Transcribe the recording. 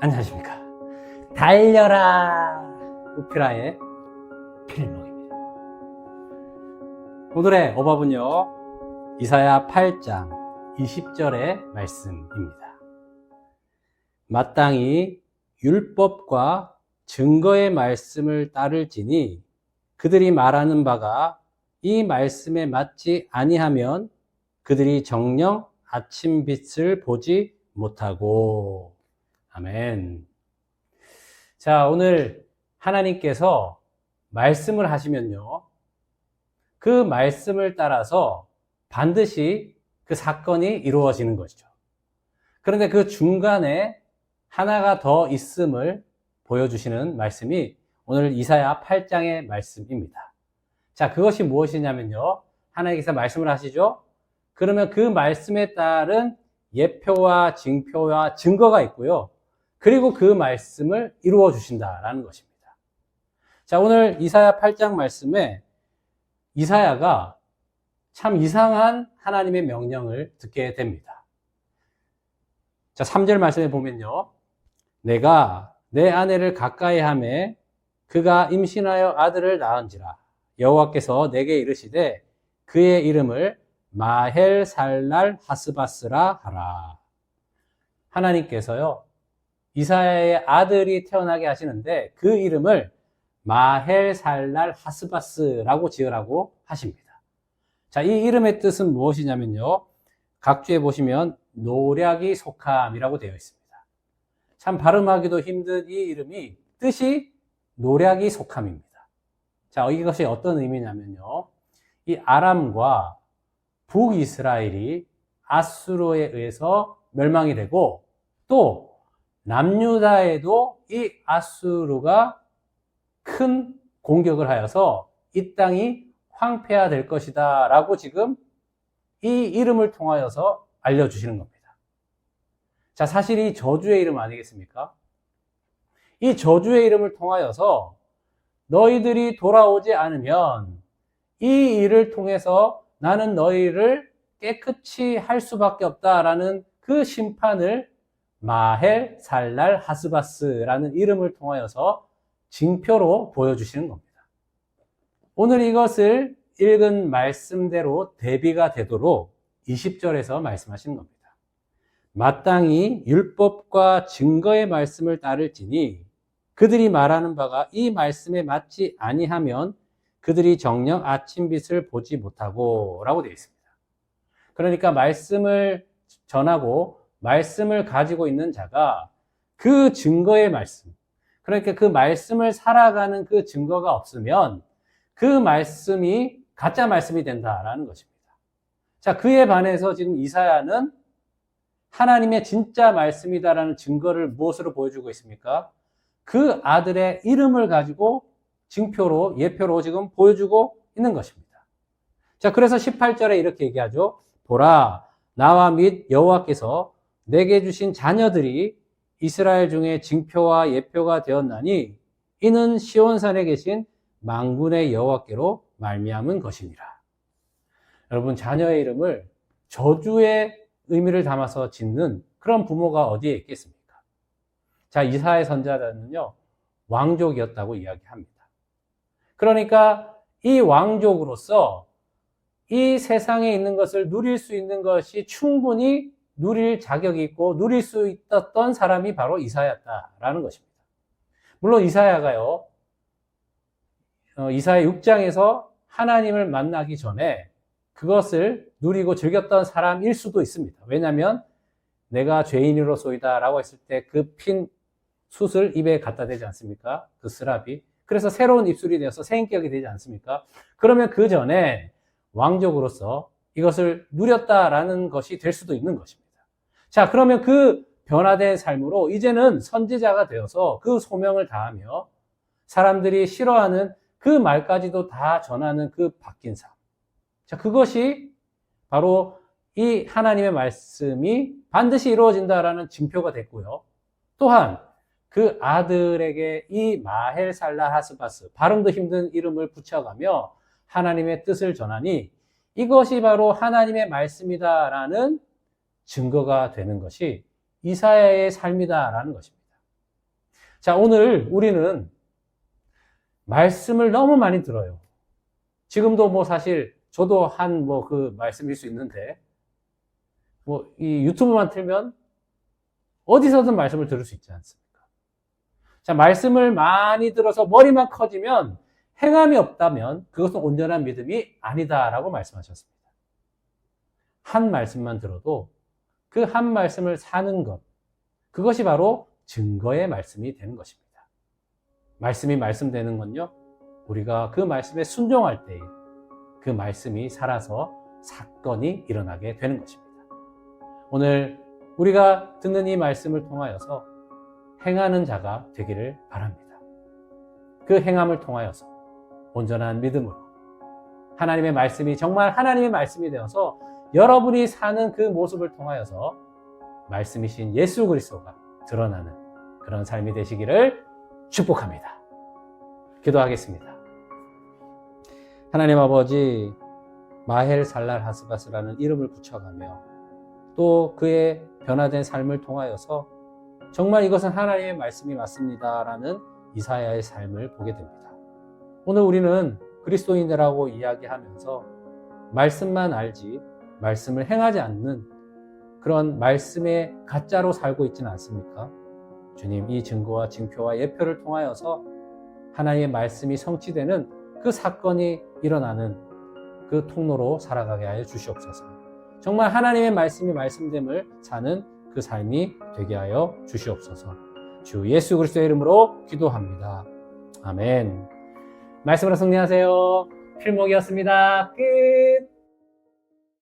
안녕하십니까. 달려라 우피라의 필목입니다. 오늘의 어법은요, 이사야 8장 20절의 말씀입니다. 마땅히 율법과 증거의 말씀을 따를지니 그들이 말하는 바가 이 말씀에 맞지 아니하면 그들이 정녕 아침빛을 보지 못하고. 아멘. 자, 오늘 하나님께서 말씀을 하시면요, 그 말씀을 따라서 반드시 그 사건이 이루어지는 것이죠. 그런데 그 중간에 하나가 더 있음을 보여주시는 말씀이 오늘 이사야 8장의 말씀입니다. 자, 그것이 무엇이냐면요, 하나님께서 말씀을 하시죠. 그러면 그 말씀에 따른 예표와 징표와 증거가 있고요, 그리고 그 말씀을 이루어 주신다라는 것입니다. 자, 오늘 이사야 8장 말씀에 이사야가 참 이상한 하나님의 명령을 듣게 됩니다. 자, 3절 말씀에 보면요, 내가 내 아내를 가까이 하매 그가 임신하여 아들을 낳은지라 여호와께서 내게 이르시되 그의 이름을 마헬살랄 하스바스라 하라. 하나님께서요, 이사야의 아들이 태어나게 하시는데 그 이름을 마헬살랄 하스바스라고 지으라고 하십니다. 자, 이 이름의 뜻은 무엇이냐면요, 각주에 보시면 노략이 속함이라고 되어 있습니다. 참 발음하기도 힘든 이 이름이 뜻이 노략이 속함입니다. 자, 이것이 어떤 의미냐면요, 이 아람과 북이스라엘이 아수르에 의해서 멸망이 되고, 또 남유다에도 이 아수르가 큰 공격을 하여서 이 땅이 황폐화될 것이다 라고 지금 이 이름을 통하여서 알려주시는 겁니다. 자, 사실 이 저주의 이름 아니겠습니까? 이 저주의 이름을 통하여서 너희들이 돌아오지 않으면 이 일을 통해서 나는 너희를 깨끗이 할 수밖에 없다라는 그 심판을 마헬 살랄 하스바스라는 이름을 통하여서 징표로 보여주시는 겁니다. 오늘 이것을 읽은 말씀대로 대비가 되도록 20절에서 말씀하시는 겁니다. 마땅히 율법과 증거의 말씀을 따를지니 그들이 말하는 바가 이 말씀에 맞지 아니하면 그들이 정녕 아침빛을 보지 못하고 라고 되어 있습니다. 그러니까 말씀을 전하고 말씀을 가지고 있는 자가 그 증거의 말씀, 그러니까 그 말씀을 살아가는 그 증거가 없으면 그 말씀이 가짜 말씀이 된다라는 것입니다. 자, 그에 반해서 지금 이사야는 하나님의 진짜 말씀이다라는 증거를 무엇으로 보여주고 있습니까? 그 아들의 이름을 가지고 징표로, 예표로 지금 보여주고 있는 것입니다. 자, 그래서 18절에 이렇게 얘기하죠. 보라, 나와 및 여호와께서 내게 주신 자녀들이 이스라엘 중에 징표와 예표가 되었나니 이는 시온산에 계신 만군의 여호와께로 말미암은 것이니라. 여러분, 자녀의 이름을 저주의 의미를 담아서 짓는 그런 부모가 어디에 있겠습니까? 자, 이사야 선지자는요, 왕족이었다고 이야기합니다. 그러니까 이 왕족으로서 이 세상에 있는 것을 누릴 수 있는 것이 충분히 누릴 자격이 있고 누릴 수 있었던 사람이 바로 이사야였다라는 것입니다. 물론 이사야가요, 이사야 6장에서 하나님을 만나기 전에 그것을 누리고 즐겼던 사람일 수도 있습니다. 왜냐하면 내가 죄인으로소이다 라고 했을 때 그 핀 숯을 입에 갖다 대지 않습니까? 그 스랍이. 그래서 새로운 입술이 되어서 새 인격이 되지 않습니까? 그러면 그 전에 왕족으로서 이것을 누렸다라는 것이 될 수도 있는 것입니다. 자, 그러면 그 변화된 삶으로 이제는 선지자가 되어서 그 소명을 다하며 사람들이 싫어하는 그 말까지도 다 전하는 그 바뀐 삶. 자, 그것이 바로 이 하나님의 말씀이 반드시 이루어진다라는 징표가 됐고요. 또한 그 아들에게 이 마헬살라 하스바스, 발음도 힘든 이름을 붙여가며 하나님의 뜻을 전하니 이것이 바로 하나님의 말씀이다라는 증거가 되는 것이 이사야의 삶이다라는 것입니다. 자, 오늘 우리는 말씀을 너무 많이 들어요. 지금도 뭐 사실 저도 한 뭐 그 말씀일 수 있는데, 뭐 이 유튜브만 틀면 어디서든 말씀을 들을 수 있지 않습니까? 자, 말씀을 많이 들어서 머리만 커지면 행함이 없다면 그것은 온전한 믿음이 아니다라고 말씀하셨습니다. 한 말씀만 들어도 그 한 말씀을 사는 것, 그것이 바로 증거의 말씀이 되는 것입니다. 말씀이 말씀되는 건요, 우리가 그 말씀에 순종할 때에 그 말씀이 살아서 사건이 일어나게 되는 것입니다. 오늘 우리가 듣는 이 말씀을 통하여서 행하는 자가 되기를 바랍니다. 그 행함을 통하여서 온전한 믿음으로 하나님의 말씀이 정말 하나님의 말씀이 되어서 여러분이 사는 그 모습을 통하여서 말씀이신 예수 그리스도가 드러나는 그런 삶이 되시기를 축복합니다. 기도하겠습니다. 하나님 아버지, 마헬 살랄 하스바스라는 이름을 붙여가며 또 그의 변화된 삶을 통하여서 정말 이것은 하나님의 말씀이 맞습니다라는 이사야의 삶을 보게 됩니다. 오늘 우리는 그리스도인이라고 이야기하면서 말씀만 알지 말씀을 행하지 않는 그런 말씀의 가짜로 살고 있지는 않습니까? 주님, 이 증거와 징표와 예표를 통하여서 하나님의 말씀이 성취되는 그 사건이 일어나는 그 통로로 살아가게 하여 주시옵소서. 정말 하나님의 말씀이 말씀됨을 사는 그 삶이 되게 하여 주시옵소서. 주 예수 그리스도의 이름으로 기도합니다. 아멘. 말씀으로 승리하세요. 필목이었습니다. 끝.